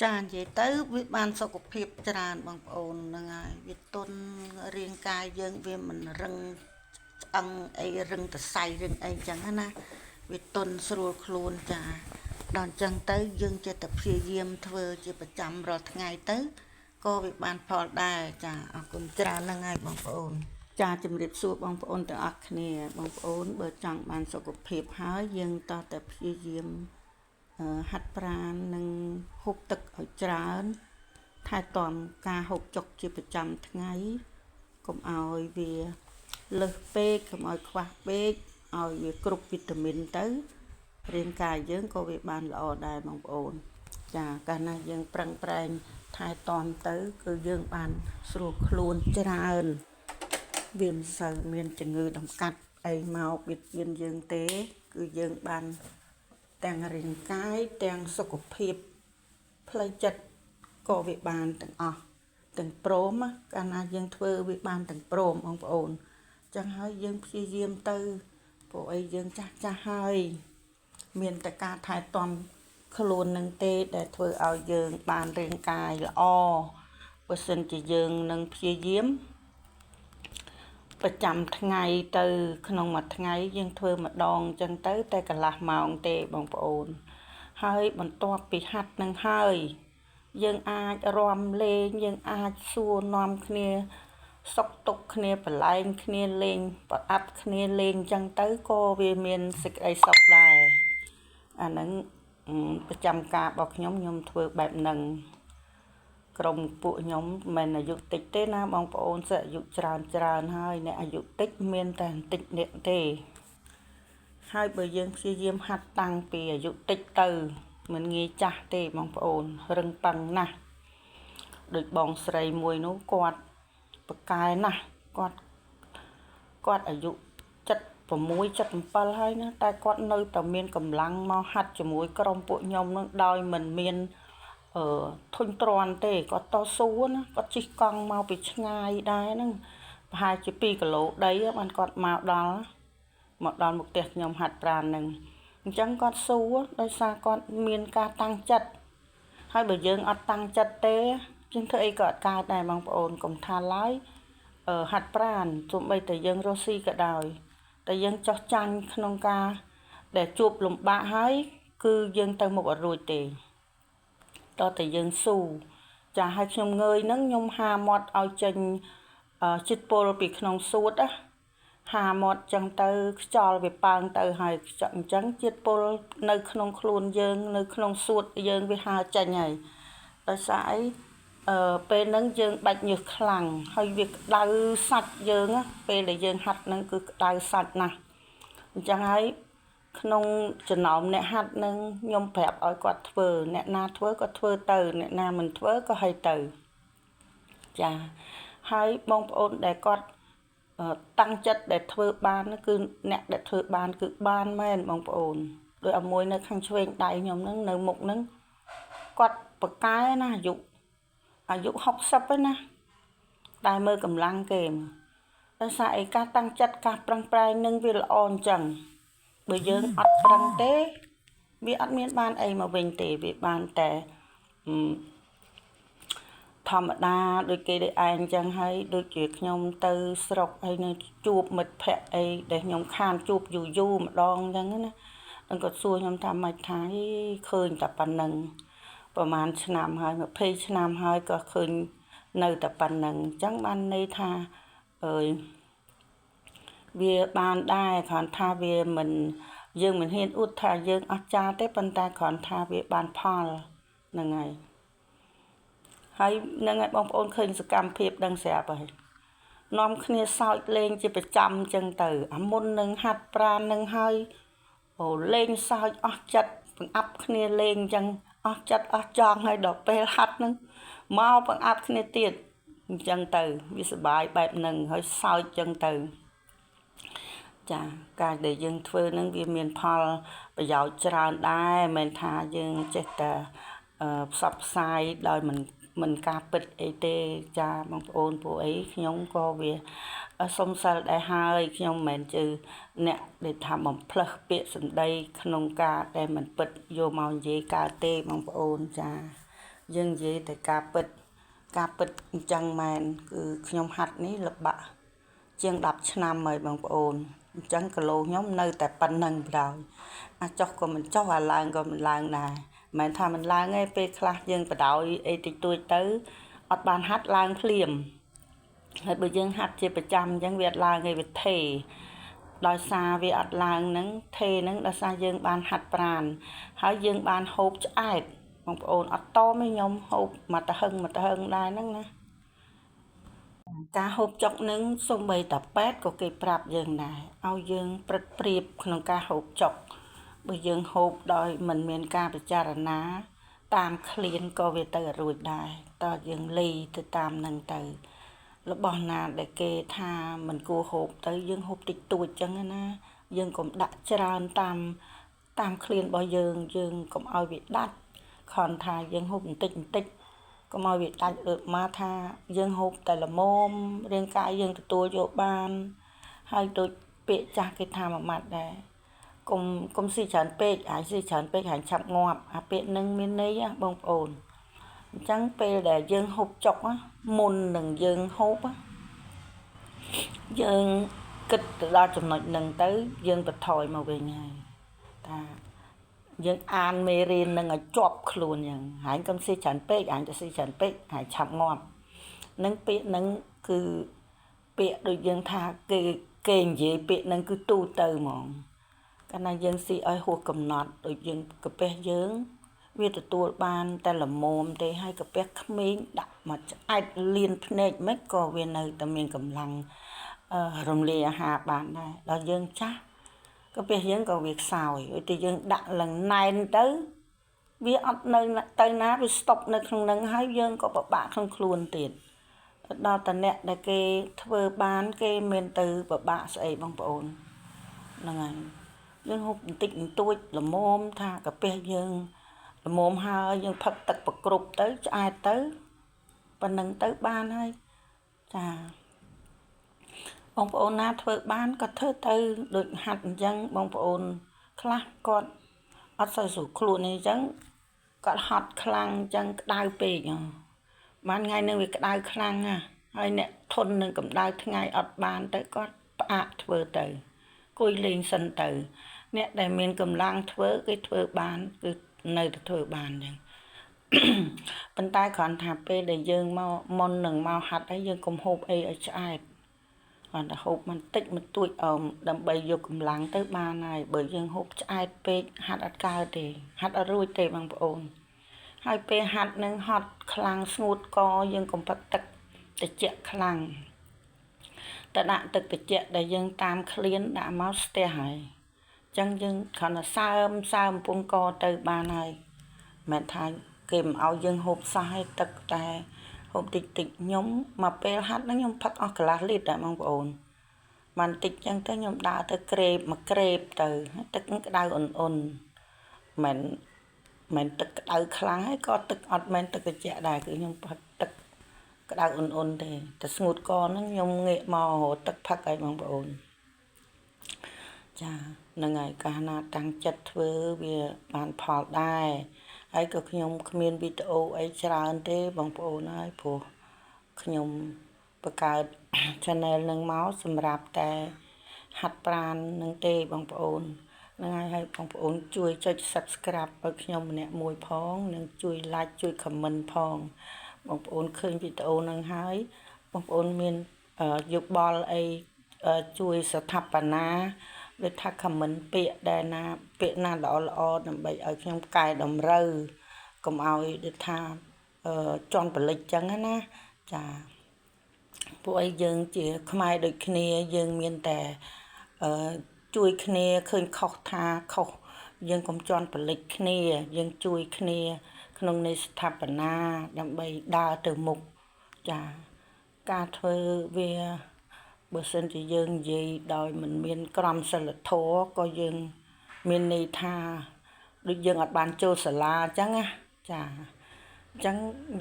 ចានិយាយទៅវាបានសុខភាពច្រើនបងប្អូនហ្នឹងហើយវាទុនរាងកាយយើងវាមិនរឹងឆ្អឹងអីរឹងសរសៃរឹងអីចឹងណាវាទុនស្រួលខ្លួនចាដល់អញ្ចឹងទៅយើងចេះតែព្យាយាមធ្វើជាប្រចាំរាល់ថ្ងៃទៅក៏វាបានផលដែរចាអរគុណច្រើនហ្នឹងហើយបងប្អូនចាជំរាបសួរបងប្អូនទាំងអស់គ្នាបងប្អូនបើចង់បានសុខភាពហើយយើងតោះតែព្យាយាមហាត់ប្រាណនិងហូបទឹកឲ្យច្រើនថែទាំការហូបចុកជាប្រចាំថ្ងៃកុំឲ្យវាលើសពេកកុំឲ្យខ្វះពេកឲ្យវាគ្រប់វីតាមីនទៅរាងកាយយើងក៏វាបានល្អដែរបងប្អូនចាកាលណាយើងប្រឹងប្រែងថែទាំទៅគឺយើងបានស្រួលខ្លួនច្រើនវាមិនសូវមានជំងឺតម្កាត់អីមកបៀតបៀនយើងទេគឺយើងបានទាំងរាងកាយទាំងសុខភាពផ្លូវចិត្តក៏វាបានទាំងអស់ទាំងព្រមកាលណាយើងធ្វើវាបានទាំងព្រមបងប្អូនចឹងហើយយើងព្យាយាមទៅព្រោះអីយើងចាស់ហើយមានតែការថែទាំខ្លួននឹងទេដែលធ្វើឲ្យយើងបានរាងកាយល្អបើសិនជាយើងនឹងព្យាយាមប្រចាំថ្ងៃទៅក្នុងមួយថ្ងៃយើងធ្វើម្ដងចឹងទៅតែកន្លះម៉ោងទេបងប្អូនហើយបន្ទាប់ពីហាត់នឹងហើយយើងអាចរាំលេងយើងអាចសួរនាំគ្នាសុខទុក្ខគ្នាបលែងគ្នាលេងប្រអាប់គ្នាលេងចឹងទៅក៏វាមានសេចក្តីសុខដែរអាហ្នឹងប្រចាំការរបស់ខ្ញុំធ្វើបែបហ្នឹងក្រុមពួកខ្ញុំមិនអាយុតិចទេណាបងប្អូនសិអាយុច្រើនហើយអ្នកអាយុតិចមានតែបន្តិចអ្នកទេហើយបើយើងព្យាយាមហាត់តាំងពីអាយុតិចទៅមិនងាយចាស់ទេបងប្អូនរឹងប៉ឹងណាស់ដូចបងស្រីមួយនោះគាត់ប្រកែណាស់គាត់អាយុ76 77ហើយណាតែគាត់នៅតែមានកម្លាំងមកហាត់ជាមួយក្រុមពួកខ្ញុំនឹងដោយមិនមានធុញទ្រាន់ទេគាត់តស៊ូណាគាត់ជិះកង់មកពីឆ្ងាយដែរហ្នឹងប្រហែលជា2គីឡូដីបានគាត់មកដល់មុខផ្ទះខ្ញុំហាត់ប្រាណហ្នឹងអញ្ចឹងគាត់ស៊ូដោយសារគាត់មានការតាំងចិត្តហើយបើយើងអត់តាំងចិត្តទេយើងធ្វើអីក៏អត់កើតដែរបងប្អូនកុំថាឡើយហាត់ប្រាណទោះបីតែយើងរស់ស៊ីក៏ដោយតែយើងចោះចាញ់ក្នុងការដែលជួបលំបាកហើយគឺយើងទៅមុខអត់រួចទេតើតែយើងស៊ូចាឲ្យខ្ញុំងើយហ្នឹងខ្ញុំហាមាត់ឲ្យចេញជាតិពុលពីក្នុងសួតណាហាមាត់ចឹងទៅខ្យល់វាប៉ើងទៅហើយអញ្ចឹងជាតិពុលនៅក្នុងខ្លួនយើងនៅក្នុងសួតយើងវាហើរចេញហើយដោយសារអីពេលហ្នឹងយើងបាច់ញើសខ្លាំងហើយវាក្តៅសាច់យើងពេលដែលយើងហាត់ហ្នឹងគឺក្តៅសាច់ណាស់អញ្ចឹងហើយក្នុងចំណោមអ្នកហាត់នឹងខ្ញុំប្រាប់ឲ្យគាត់ធ្វើអ្នកណាធ្វើក៏ធ្វើទៅអ្នកណាមិនធ្វើក៏ឲ្យទៅចាហើយបងប្អូនដែលគាត់តាំងចិត្តដែលធ្វើបានគឺអ្នកដែលធ្វើបានគឺបានមែនបងប្អូនដោយឲ្យមួយនៅខាងឆ្វេងដៃខ្ញុំហ្នឹងនៅមុខហ្នឹងគាត់ប្រកែណាអាយុ60ហើយណាតែមើលកម្លាំងគេដោយសារឯការតាំងចិត្តការប្រឹងប្រែងនឹងវាល្អអញ្ចឹងបើយើងអត់ប្រឹងទេវាអត់មានបានអីមកវិញទេវាបានតែធម្មតាដូចគេដូចឯងអញ្ចឹងហើយដូចជាខ្ញុំទៅស្រុកហើយនៅជួបមិត្តភ័ក្តិអីដែលខ្ញុំខានជួបយូរម្ដងអញ្ចឹងណាហើយគាត់សួរខ្ញុំថាម៉េចថាឃើញតែប៉ុណ្ណឹងប្រហែលឆ្នាំហើយ20ឆ្នាំហើយក៏ឃើញនៅតែប៉ុណ្ណឹងអញ្ចឹងបានន័យថាវាបានដែរគ្រាន់ថាវាមិនយើងមិនហ៊ានអួតថាយើងអស្ចារ្យទេប៉ុន្តែគ្រាន់ថាវាបានផលហ្នឹងហើយហ្នឹងហើយបងប្អូនឃើញសកម្មភាពដឹងស្រាប់ហើយនាំគ្នាសើចលេងជាប្រចាំអញ្ចឹងទៅអាមុននឹងហាត់ប្រាណនឹងហើយលេងសើចអស់ចិត្តបង្អាប់គ្នាលេងអញ្ចឹងអស់ចិត្តអស់ចង់ហើយដល់ពេលហាត់នឹងមកបង្អាប់គ្នាទៀតអញ្ចឹងទៅវាសុបាយបែបហ្នឹងហើយសើចអញ្ចឹងទៅចាការដែលយើងធ្វើនឹងវាមានផលប្រយោជន៍ច្រើនដែរមិនថាយើងចេះតែផ្សព្វផ្សាយដោយមិនការពិតអីទេចាបងប្អូនពួកអីខ្ញុំក៏វាសុំសិលដែរហើយខ្ញុំមិនមែនជឿអ្នកដែលថាបំផ្លើសពាក្យសម្ដីក្នុងការដែលមិនពិតយកមកនិយាយកើតទេបងប្អូនចា យើងនិយាយតែការពិតអញ្ចឹងមែនគឺខ្ញុំហាត់នេះលបាក់ជាង10ឆ្នាំហើយបងប្អូនអញ្ចឹងគីឡូខ្ញុំនៅតែប៉ុណ្្នឹងបណ្ដោយអាចុះក៏មិនចុះអាឡើងក៏មិនឡើងដែរមិនមែនថាមិនឡើងទេពេលខ្លះយើងបណ្ដោយអីតិចតួចទៅអត់បានហាត់ឡើងភ្លាមហើយបើយើងហាត់ជាប្រចាំអញ្ចឹងវាអត់ឡើងទេវាថេរដោយសារវាអត់ឡើងហ្នឹងថេរហ្នឹងដោយសារយើងបានហាត់ប្រាណហើយយើងបានហូបឆ្អែតបងប្អូនអត់តមទេខ្ញុំហូបមកទៅហឹងដែរហ្នឹងណាការហូបចុកនឹងសូម្បីតែពេទ្យក៏គេប្រាប់យើងដែរឲ្យយើងព្រឹកព្រៀបក្នុងការហូបចុកបើយើងហូបដោយមិនមានការពិចារណាតាមឃ្លានក៏វាទៅរួចដែរតើយើងលីទៅតាមនឹងទៅរបស់ណាដែលគេថាមិនគួរហូបទៅយើងហូបតិចតួចចឹងណាយើងកុំដាក់ច្រើនតាមឃ្លានរបស់យើងកុំឲ្យវាដាច់គ្រាន់ថាយើងហូបបន្តិចកុំឲ្យវាដាច់មកថាយើងហូបតែល្មមរាងកាយយើងទទួលយកបានហើយដូចពាក្យចាស់គេថាមួយម៉ាត់ដែរកុំស៊ីច្រើនពេកហើយស៊ីច្រើនពេកហើយឆាប់ងាប់អាពាក្យនឹងមានន័យបងប្អូនអញ្ចឹងពេលដែលយើងហូបចុកមុននឹងយើងហូបយើងគិតទៅដល់ចំណុចហ្នឹងទៅយើងបន្ថយមកវិញហើយថាយើងអានមេរៀននឹងឲ្យជាប់ខ្លួនយ៉ាងហើយកុំស៊ីច្រើនពេកអញទៅស៊ីច្រើនពេកហើយឆាប់ងាប់នឹងពាក្យហ្នឹងគឺពាក្យដូចយើងថាគេនិយាយពាក្យហ្នឹងគឺទូទៅហ្មងកាលណាយើងស៊ីឲ្យហួសកំណត់ដូចយើងកាពះយើងវាទទួលបានតែល្មមទេហើយកាពះក្មេងដាក់មកឆ្អែតលៀនភ្នែកមិនក៏វានៅតែមានកម្លាំងរំលាយអាហារបានដែរដល់យើងចាស់កាពះយើងក៏វាខ្សោយឧទាយើងដាក់ឡើងណែនទៅវាអត់នៅទៅណាវាស្តុបនៅក្នុងនឹងហើយយើងក៏ពិបាកក្នុងខ្លួនទៀតដល់តអ្នកដែលគេធ្វើបានគេមានទៅពិបាកស្អីបងប្អូនហ្នឹងហើយយើងហូបបន្តិចបន្តួចល្មមថាកាពះយើងល្មមហើយយើងផឹកទឹកប្រគ្រប់ទៅឆ្អែតទៅប៉ុណ្ណឹងទៅបានហើយចាបងប្អូនណាធ្វើបានក៏ធ្វើទៅដូចហាត់អញ្ចឹងបងប្អូនខ្លះគាត់អត់សូវស្រួលខ្លួនអីចឹងគាត់ហត់ខ្លាំងចឹងក្តៅពេកបានថ្ងៃនឹងវាក្តៅខ្លាំងណាហើយអ្នកធន់នឹងកម្ដៅថ្ងៃអត់បានទៅគាត់ផ្អាកធ្វើទៅគួយលេងសិនទៅអ្នកដែលមានកម្លាំងធ្វើគេធ្វើបានគឺនៅតែធ្វើបានចឹងប៉ុន្តែគ្រាន់ថាពេលដែលយើងមកមុននឹងមកហាត់ហើយយើងកុំហូបអីឲ្យឆ្អែតគ្រាន់តែហូបបន្តិចបន្តួចដើម្បីយកកម្លាំងទៅបានហើយបើយើងហូបឆ្អែតពេកហាត់អត់កើតទេហាត់អត់រួចទេបងប្អូនហើយពេលហាត់នឹងហត់ខ្លាំងស្ងួតកយើងកុំផឹកទឹកត្រជាក់ខ្លាំងតែដាក់ទឹកត្រជាក់ដែលយើងតាមឃ្លានដាក់មកស្ទះហើយអញ្ចឹងយើងគ្រាន់តែសើមពងកទៅបានហើយមិនថាគេមិនឲ្យយើងហូបសោះឲ្យទឹកតែហូបតិចខ្ញុំមកពេលហាត់ហ្នឹងខ្ញុំផឹកអស់កន្លះលីត្រដែរបងប្អូនបានតិចអញ្ចឹងទៅខ្ញុំដើរទៅក្រេបមកក្រេបទៅទឹកក្តៅអ៊ុនមិនទឹកក្តៅខ្លាំងហើយក៏ទឹកអត់មែនទឹកត្រជាក់ដែរគឺខ្ញុំផឹកទឹកក្តៅអ៊ុនទេតែស្ងួតកហ្នឹងខ្ញុំងាកមករកទឹកផឹកឲ្យបងប្អូនចាហ្នឹងហើយកាលណាតាំងចិត្តធ្វើវាបានផលដែរហើយក៏ខ្ញុំគ្មានវីដេអូអីច្រើនទេបងប្អូនហើយព្រោះខ្ញុំបង្កើត channel នឹងមកសម្រាប់តែហាត់ប្រាណនឹងទេបងប្អូនហ្នឹងហើយបងប្អូនជួយចុច Subscribe ឲ្យខ្ញុំម្នាក់មួយផងនិងជួយ Like ជួយ Comment ផងបងប្អូនឃើញវីដេអូហ្នឹងហើយបងប្អូនមានយោបល់អីជួយស្ថាបនាដូចថា comment ពាក្យដែលណាពាក្យណាល្អដើម្បីឲ្យខ្ញុំកែតម្រូវកុំឲ្យដូចថាជន់បលិចចឹងណាចាពួកអីយើងជាខ្មែរដូចគ្នាយើងមានតែជួយគ្នាឃើញខុសថាខុសយើងកុំជន់បលិចគ្នាយើងជួយគ្នាក្នុងនៃស្ថាបនាដើម្បីដើរទៅមុខចាការធ្វើវាបើសិនជាយើងនិយាយដោយមិនមានក្រមសីលធម៌ក៏យើងមានន័យថាដូចយើងអត់បានចូលសាលាអញ្ចឹងណាចាអញ្ចឹង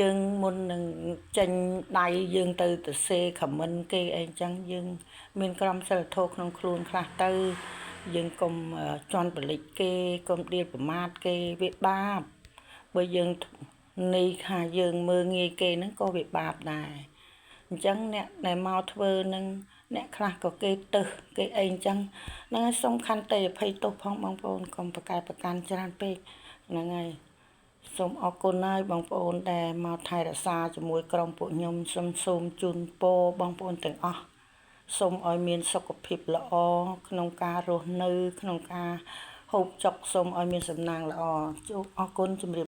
យើងមុននឹងចេញដៃយើងទៅទៅសេខមមិនគេអីអញ្ចឹងយើងមានក្រមសីលធម៌ក្នុងខ្លួនខ្លះទៅយើងកុំជន់បលិចគេកុំដៀលប្រមាថគេវាបាបបើយើង នេះថាយើងមើងងាយគេហ្នឹងក៏វាបាបដែរអញ្ចឹងអ្នកដែលមកធ្វើនឹងអ្នកខ្លះក៏គេទឹះគេអីអញ្ចឹងហ្នឹងហើយសូមខន្តីអភ័យទោសផងបងប្អូនកុំប្រកែកប្រកាន់ច្រើនពេកហ្នឹងហើយសូមអរគុណហើយបងប្អូនដែលមកថែរក្សាជាមួយក្រុមពួកខ្ញុំសូមជូនពរបងប្អូនទាំងអស់សូមឲ្យមានសុខភាពល្អក្នុងការរស់នៅក្នុងការហូបចុកសូមឲ្យមានសំណាងល្អជួបអរគុណជំរាប